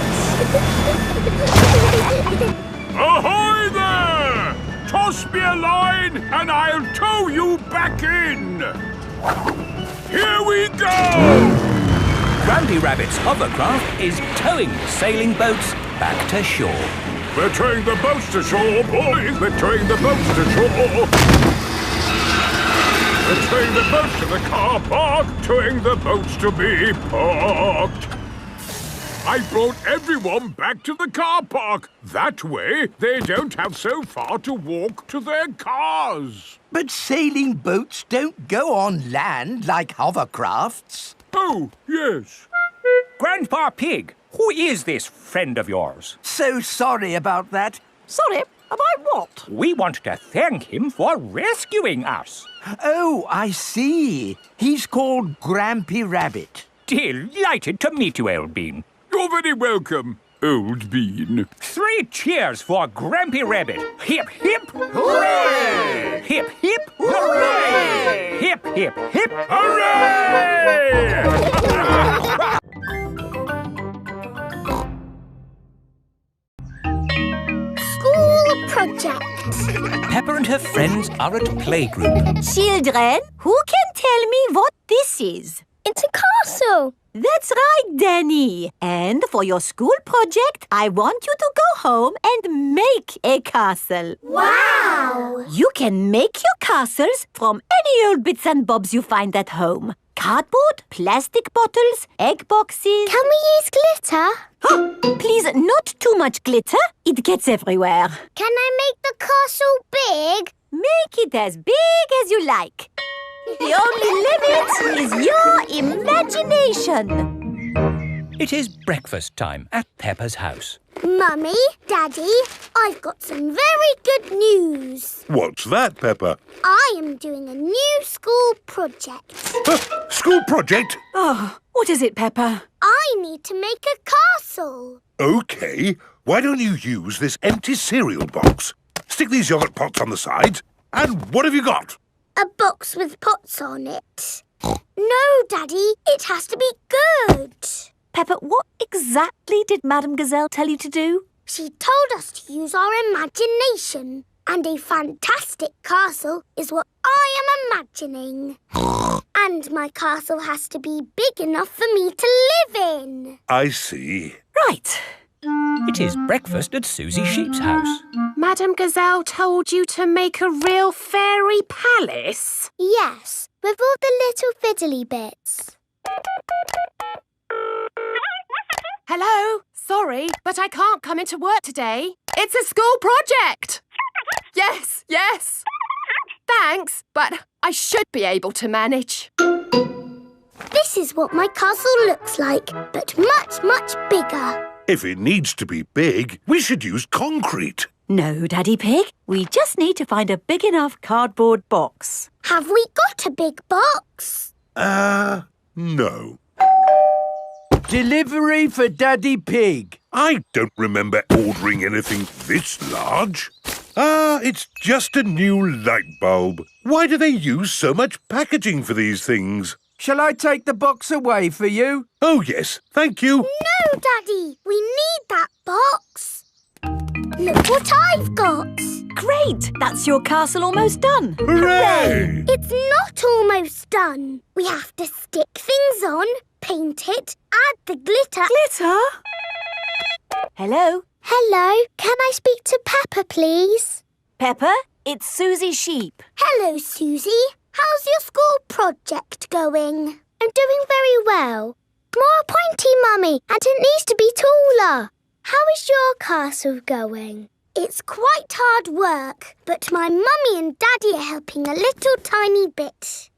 Ahoy there! Toss me a line and I'll tow you back in. Here we go!
Grampy Rabbit's hovercraft is towing the sailing boats back to shore.
We're towing the boats to shore, boys. We're towing the boats to shore. We're towing the boats to the car park, towing the boats to be parked. I brought everyone back to the car park. That way, they don't have so far to walk to their cars.
But sailing boats don't go on land like hovercrafts.
Oh, yes.
Grandpa Pig, who is this friend of yours?
So sorry about that.
Sorry, about what?
We want to thank him for rescuing us.
Oh, I see. He's called Grampy Rabbit.
Delighted to meet you, Old Bean.
You're very welcome, Old Bean.
3 cheers for Grampy Rabbit. Hip, hip, hooray! Hip, hip, hooray! Hip, hip, hip,
Hooray!
School project.
Peppa and her friends are at playgroup.
Children, who can tell me what this is?
It's a castle.
That's right, Danny. And for your school project, I want you to go home and make a castle.
Wow!
You can make your castles from any old bits and bobs you find at home. Cardboard, plastic bottles, egg boxes.
Can we use glitter?
Please, not too much glitter. It gets everywhere.
Can I make the castle big?
Make it as big as you like. The only limit is your imagination.
It is breakfast time at Peppa's house.
Mummy, Daddy, I've got some very good news.
What's that, Peppa?
I am doing a new school project.
School project?
Oh, what is it, Peppa?
I need to make a castle.
OK. Why don't you use this empty cereal box? Stick these yogurt pots on the sides. And what have you got?
A box with pots on it. No, Daddy, it has to be good.
Peppa, what exactly did Madame Gazelle tell you to do?
She told us to use our imagination. And a fantastic castle is what I am imagining. And my castle has to be big enough for me to live in.
I see.
Right.
It is breakfast at Susie Sheep's house.
Madame Gazelle told you to make a real fairy palace?
Yes, with all the little fiddly bits.
Hello? Sorry, but I can't come into work today. It's a school project. Yes, yes. Thanks, but I should be able to manage.
This is what my castle looks like, but much, much bigger.
If it needs to be big, we should use concrete.
No, Daddy Pig. We just need to find a big enough cardboard box.
Have we got a big box?
No.
Delivery for Daddy Pig.
I don't remember ordering anything this large. It's just a new light bulb. Why do they use so much packaging for these things?
Shall I take the box away for you?
Oh, yes, thank you.
No, Daddy, we need that box. Look what I've got.
Great! That's your castle almost done.
Hooray!
It's not almost done. We have to stick things on, paint it, add the glitter.
Glitter? Hello?
Hello, can I speak to Peppa, please?
Peppa, it's Susie Sheep.
Hello, Susie. How's your school project going? I'm doing very well. More pointy, Mummy, and it needs to be taller. How is your castle going? It's quite hard work, but my Mummy and Daddy are helping a little tiny bit.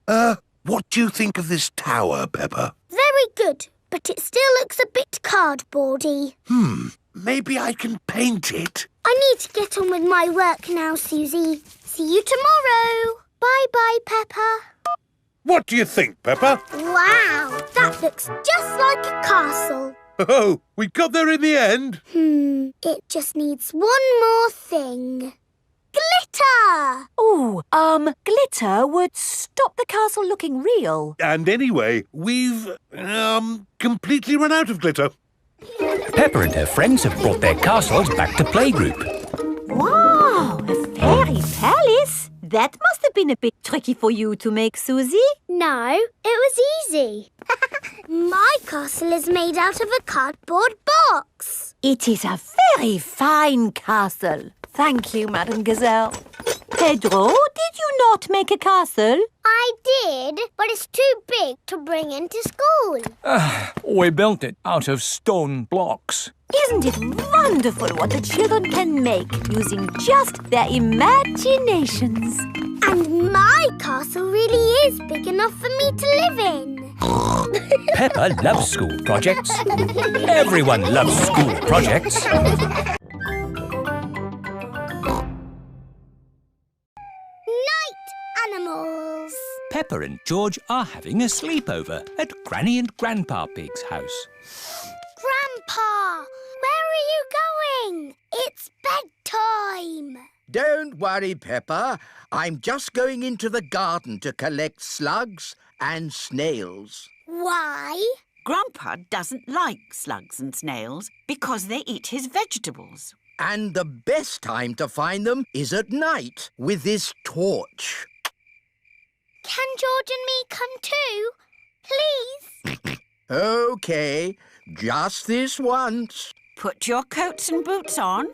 What do you think of this tower, Peppa?
Very good, but it still looks a bit cardboardy.
Maybe I can paint it.
I need to get on with my work now, Susie. See you tomorrow. Bye-bye, Peppa.
What do you think, Peppa?
Wow, that looks just like a castle.
Oh, we got there in the end.
It just needs one more thing. Glitter!
Oh, glitter would stop the castle looking real.
And anyway, we've, completely run out of glitter.
Peppa and her friends have brought their castles back to playgroup.
Wow, a fairy palace? That must have been a bit tricky for you to make, Susie.
No, it was easy. My castle is made out of a cardboard box.
It is a very fine castle. Thank you, Madame Gazelle. Pedro, did you not make a castle?
I did, but it's too big to bring into school.
We built it out of stone blocks.
Isn't it wonderful what the children can make using just their imaginations?
And my castle really is big enough for me to live in.
Peppa loves school projects. Everyone loves school projects.
Night animals.
Peppa and George are having a sleepover at Granny and Grandpa Pig's house.
Grandpa, where are you going? It's bedtime.
Don't worry, Peppa. I'm just going into the garden to collect slugs and snails.
Why?
Grandpa doesn't like slugs and snails because they eat his vegetables.
And the best time to find them is at night with this torch.
Can George and me come too? Please?
OK, just this once.
Put your coats and boots on.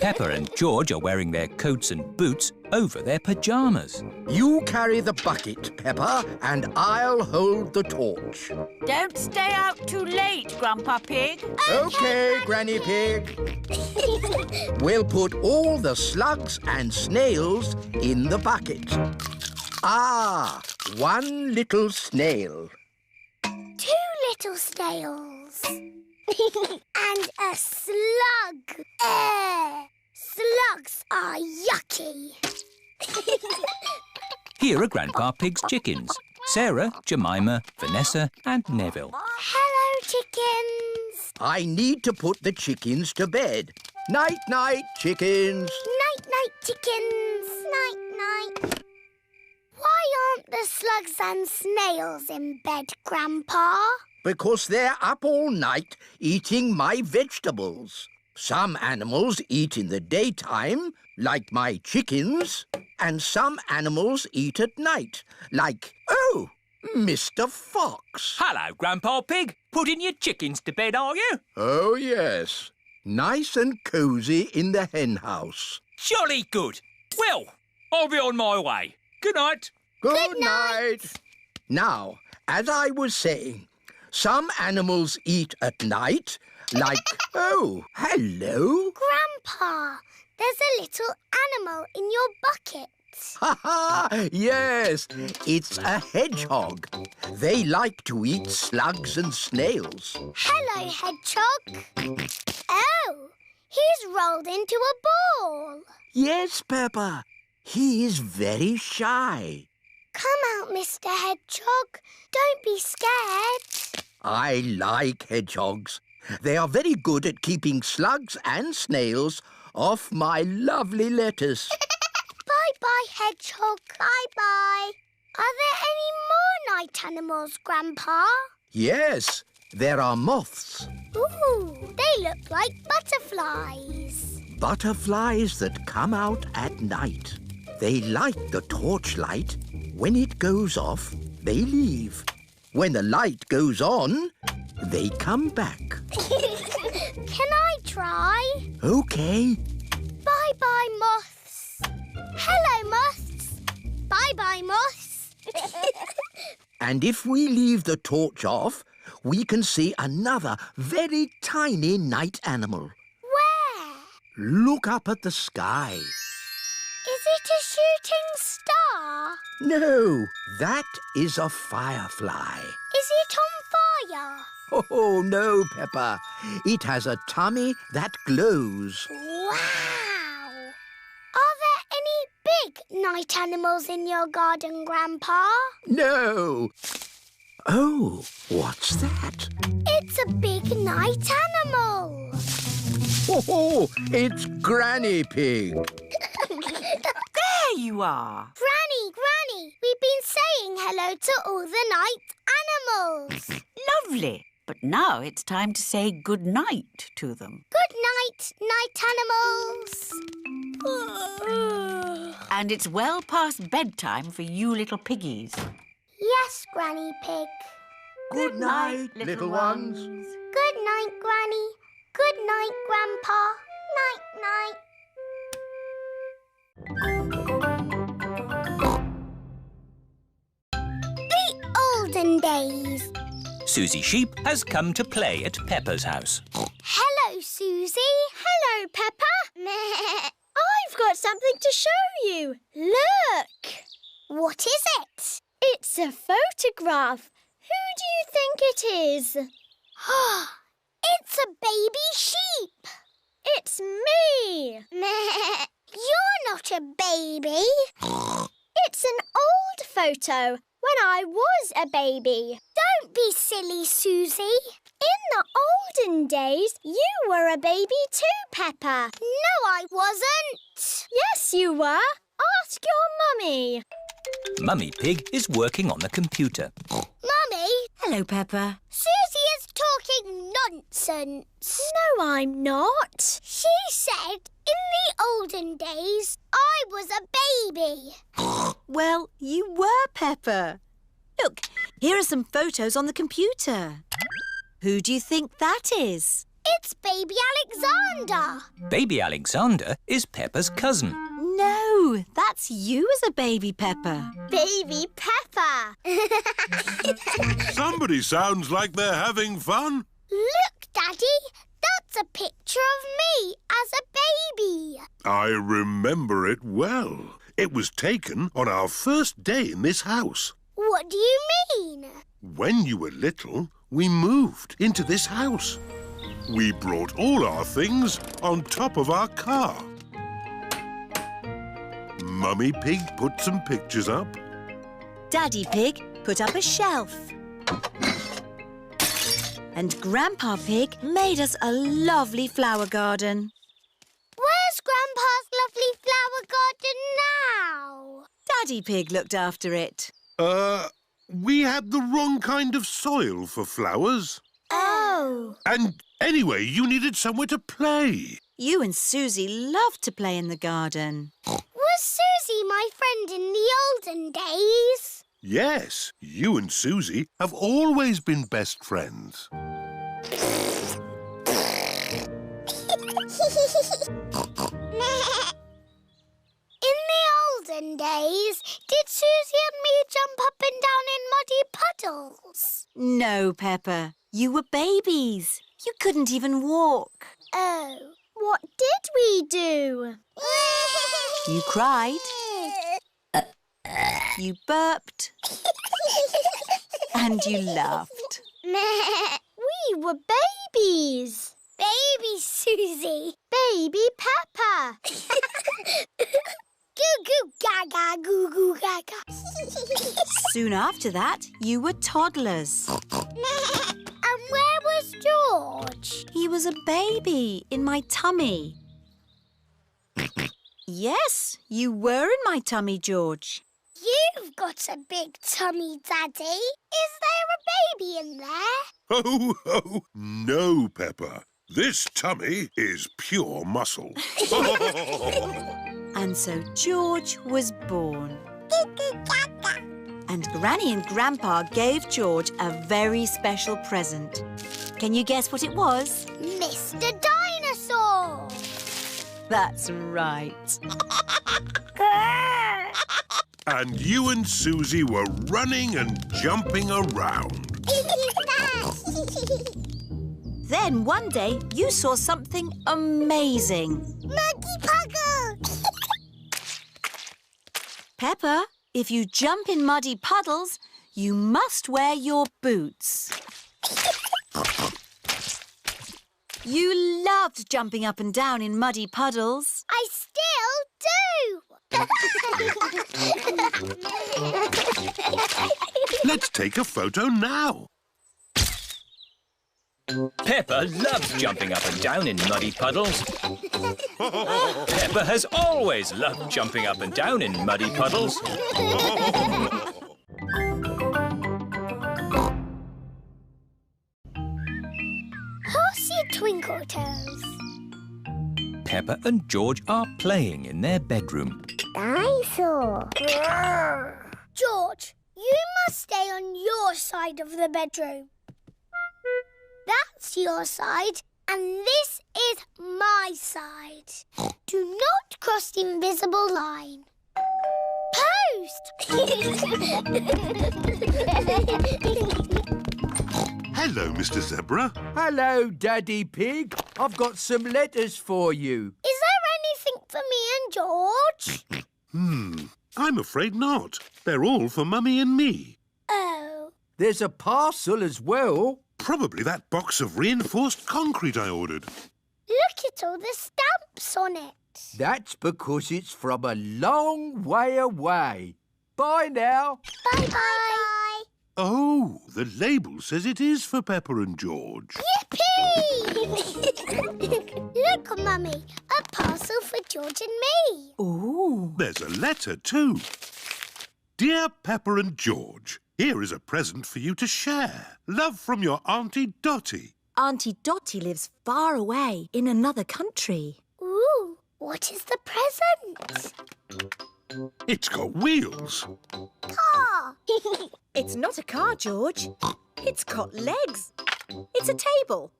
Peppa and George are wearing their coats and boots over their pyjamas.
You carry the bucket, Peppa, and I'll hold the torch.
Don't stay out too late, Grandpa Pig.
OK, Granny Pig. We'll put all the slugs and snails in the bucket. Ah, one little snail.
2 little snails. And a slug. Slugs are yucky.
Here are Grandpa Pig's chickens. Sarah, Jemima, Vanessa and Neville.
Hello, chickens.
I need to put the chickens to bed. Night-night, chickens.
Night-night, chickens. Night-night. Why aren't the slugs and snails in bed, Grandpa?
Because they're up all night eating my vegetables. Some animals eat in the daytime, like my chickens, and some animals eat at night, like, Mr. Fox.
Hello, Grandpa Pig. Putting your chickens to bed, are you?
Oh, yes. Nice and cosy in the hen house.
Jolly good. Well, I'll be on my way. Good night.
Good night. Now, as I was saying, some animals eat at night, like... Oh, hello.
Grandpa, there's a little animal in your bucket.
Ha ha! Yes, it's a hedgehog. They like to eat slugs and snails.
Hello, hedgehog. Oh, he's rolled into a ball.
Yes, Peppa. He is very shy.
Come out, Mr. Hedgehog. Don't be scared.
I like hedgehogs. They are very good at keeping slugs and snails off my lovely lettuce.
Bye-bye, Hedgehog. Bye-bye. Are there any more night animals, Grandpa?
Yes, there are moths.
Ooh, they look like butterflies.
Butterflies that come out at night. They like the torchlight. When it goes off, they leave. When the light goes on, they come back.
Can I try?
OK.
Bye-bye, moths. Hello, moths. Bye-bye, moths.
And if we leave the torch off, we can see another very tiny night animal.
Where?
Look up at the sky.
Is it a shooting star?
No, that is a firefly.
Is it on fire?
Oh, no, Peppa. It has a tummy that glows.
Wow! Are there any big night animals in your garden, Grandpa?
No. Oh, what's that?
It's a big night animal.
Oh, it's Granny Pig.
There you are.
Granny, we've been saying hello to all the night animals.
Lovely. But now it's time to say good night to them.
Good night, night animals.
And it's well past bedtime for you little piggies.
Yes, Granny Pig.
Good night, little ones.
Good night, Granny. Good night, Grandpa. Night-night. olden days.
Susie Sheep has come to play at Peppa's house.
Hello, Susie. Hello, Peppa. I've got something to show you. Look. What is it? It's a photograph. Who do you think it is? It's a baby sheep. It's me. You're not a baby. It's an old photo when I was a baby. Don't be silly, Susie. In the olden days, you were a baby too, Peppa. No, I wasn't. Yes, you were. Ask your mummy.
Mummy Pig is working on the computer.
Mummy,
Hello, Peppa.
Susie is talking nonsense. No, I'm not. She said in the olden days I was a baby.
Well, you were, Peppa. Look, here are some photos on the computer. Who do you think that is?
It's baby Alexander.
Baby Alexander is Peppa's cousin.
No, that's you as a baby, Peppa.
Baby Peppa.
Somebody sounds like they're having fun.
Look, Daddy. That's a picture of me as a baby.
I remember it well. It was taken on our first day in this house.
What do you mean?
When you were little, we moved into this house. We brought all our things on top of our car. Mummy Pig put some pictures up.
Daddy Pig put up a shelf. And Grandpa Pig made us a lovely flower garden.
Where's Grandpa's lovely flower garden now?
Daddy Pig looked after it.
We had the wrong kind of soil for flowers.
Oh.
And anyway, you needed somewhere to play.
You and Susie loved to play in the garden.
Was Susie my friend in the olden days?
Yes, you and Susie have always been best friends.
In the olden days, did Susie and me jump up and down in muddy puddles?
No, Peppa. You were babies. You couldn't even walk.
Oh, what did we do?
You cried. You burped. And you laughed.
We were babies. Baby Susie. Baby Peppa. Goo goo gaga, goo goo gaga.
Soon after that, you were toddlers.
And where was George?
He was a baby in my tummy. Yes, you were in my tummy, George.
You've got a big tummy, Daddy. Is there a baby in there?
Ho, ho! No, Peppa. This tummy is pure muscle.
And so George was born. And Granny and Grandpa gave George a very special present. Can you guess what it was?
Mr. Dinosaur.
That's right.
And you and Susie were running and jumping around.
Then one day you saw something amazing.
Muddy puddle.
Peppa, if you jump in muddy puddles, you must wear your boots. You loved jumping up and down in muddy puddles.
I still do.
Let's take a photo now.
Peppa loves jumping up and down in muddy puddles. Peppa has always loved jumping up and down in muddy puddles.
Horsey Twinkletoes.
Peppa and George are playing in their bedroom.
Dinosaur. George, you must stay on your side of the bedroom. That's your side, and this is my side. Do not cross the invisible line. Post!
Hello, Mr. Zebra.
Hello, Daddy Pig. I've got some letters for you.
Is there anything for me and George?
I'm afraid not. They're all for Mummy and me.
Oh.
There's a parcel as well.
Probably that box of reinforced concrete I ordered.
Look at all the stamps on it.
That's because it's from a long way away. Bye now.
Bye-bye.
Oh, the label says it is for Peppa and George.
Yippee! Look, Mummy, a parcel for George and me.
Ooh.
There's a letter too. Dear Peppa and George, here is a present for you to share. Love from your Auntie Dottie.
Auntie Dottie lives far away in another country.
Ooh, what is the present?
It's got wheels.
Car.
It's not a car, George. It's got legs. It's a table.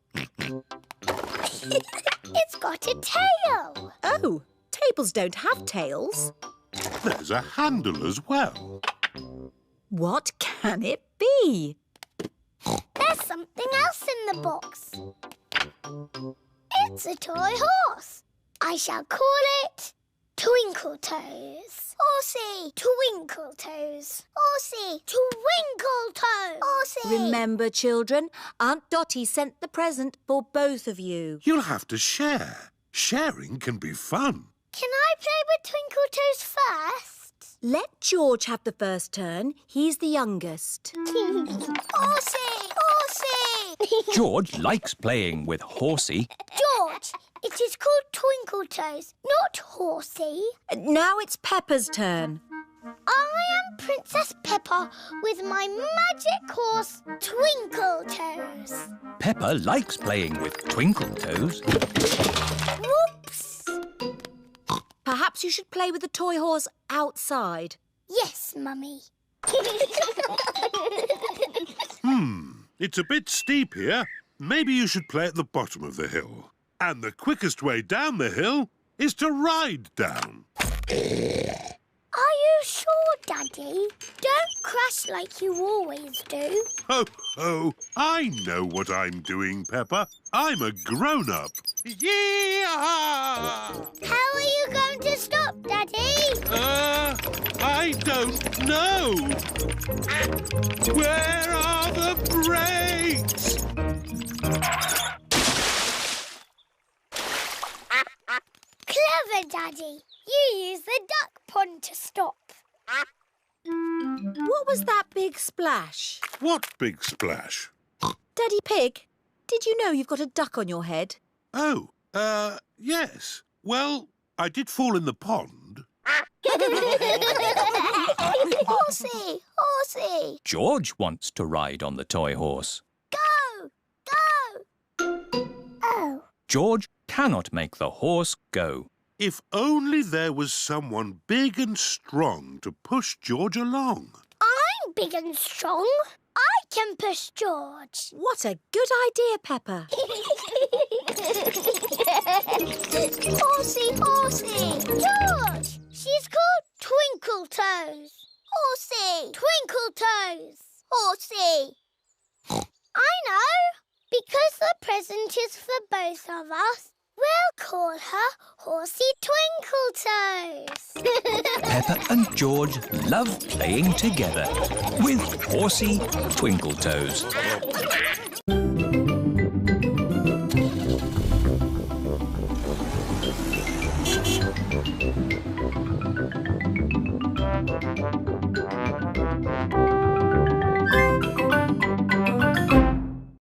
It's got a tail.
Oh, tables don't have tails.
There's a handle as well.
What can it be?
There's something else in the box. It's a toy horse. I shall call it Twinkle Toes. Horsey, Twinkle Toes. Horsey, Twinkle Toes. Horsey.
Remember, children, Aunt Dottie sent the present for both of you.
You'll have to share. Sharing can be fun.
Can I play with Twinkle Toes first?
Let George have the first turn. He's the youngest.
Horsey! Horsey!
George likes playing with Horsey.
George, it is called Twinkle Toes, not Horsey.
Now it's Peppa's turn.
I am Princess Peppa with my magic horse, Twinkle Toes.
Peppa likes playing with Twinkle Toes.
Whoops!
Perhaps you should play with the toy horse outside.
Yes, Mummy.
It's a bit steep here. Maybe you should play at the bottom of the hill. And the quickest way down the hill is to ride down.
Are you sure, Daddy? Don't crash like you always do.
Ho, ho! I know what I'm doing, Peppa. I'm a grown-up. Yee-haw!
How are you going to stop, Daddy?
I don't know. Where are the brakes?
Clever, Daddy. You use the duck pond to stop.
What was that big splash?
What big splash?
Daddy Pig, did you know you've got a duck on your head?
Oh, yes. Well, I did fall in the pond.
Horsey! Horsey!
George wants to ride on the toy horse.
Go! Go! Oh.
George cannot make the horse go.
If only there was someone big and strong to push George along.
I'm big and strong. I can push George.
What a good idea, Peppa.
Horsey, Horsey! George! She's called Twinkle Toes. Horsey! Twinkle Toes! Horsey! I know. Because the present is for both of us, we'll call her Horsey Twinkle Toes.
Peppa and George love playing together with Horsey Twinkle Toes.